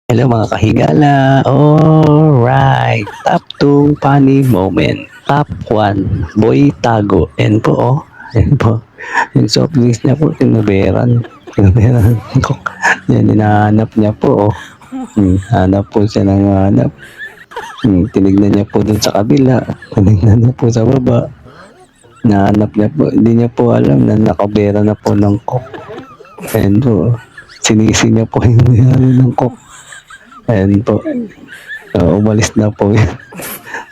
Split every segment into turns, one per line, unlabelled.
Hello mga kahigala, alright. Top 2 funny moment. Top 1, Boy Tago. Yan po oh. Yan po. Yung soft drinks niya po, tinaberan. Tinaberan ko. Yan, hinahanap niya po oh. Hanap po siya ng hanap. Tinignan niya po dun sa kabila. Tinignan niya po sa baba. Nahanap niya po. Hindi niya po alam na nakabera na po ng coke. Ayan po. Sinisi niya po yung mayari ng coke. Ayan po. Umalis na po yun.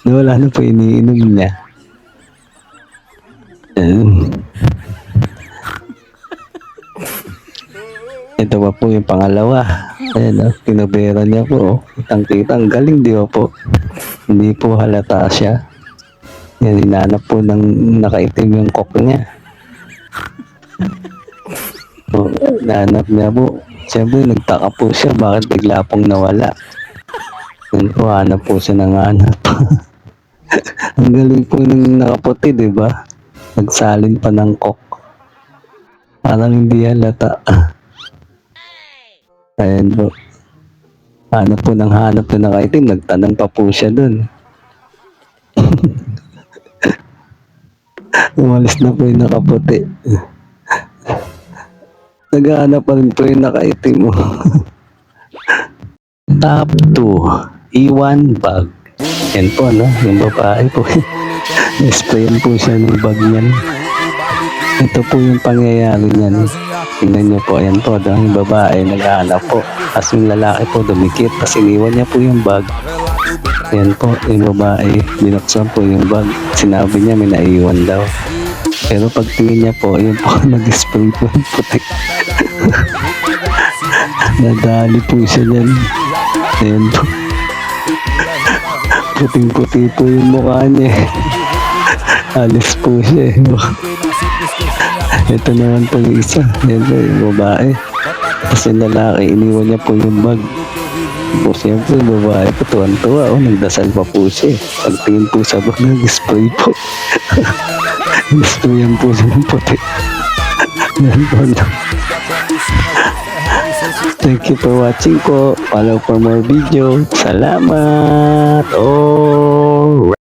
Wala na po iniinom niya. Ayan. Ito pa po yung pangalawa. Ayan o, pinabera niya po. Kitang-kita, ang galing di ba po? Hindi po halata siya. Yan, hinanap po ng nakaitim yung coke niya. So, nahanap niya po. Siyempre, nagtaka po siya bakit bigla pong nawala. Yan po, hanap po siya ng hanap. Ang galing po ng nakaputi, di ba? Nagsalin pa ng coke. Parang hindi halata. Ayan po. Hanap po ng hanap na nakaitim. Nagtanong pa po siya dun. Umalis na po yung nakaputi. Naghahanap pa rin po yung nakaitim mo. Top 2, iwan bag. Yan po, no? Yung babae po. Sprayan po siya ng bag niyan. Ito po yung pangyayari niyan. Tingnan niyo po, ayan po, yung babae naghahanap po. Tapos yung lalaki po dumikit, tapos iniwan niya po yung bag. Ayan po, yung babae, binuksan po yung bag. Sinabi niya may naiwan daw. Pero pagtingin niya po, yun po, nag-spray po yung puti. Nadali po siya dyan. Ayan po. Puting-puti po yung mukha niya. Alis po siya. Ito naman po yung isa. Ayan po yung babae. Tapos yung lalaki, iniwan niya po yung bag. Po siyempre yung babae po tuwan-tuwa. Nagdasal pa po siya. Pagtingin po sa bag, nag-spray po. Nag-sprayan po siya ng puti. Ayan po. Thank you for watching po. Follow for more video. Salamat.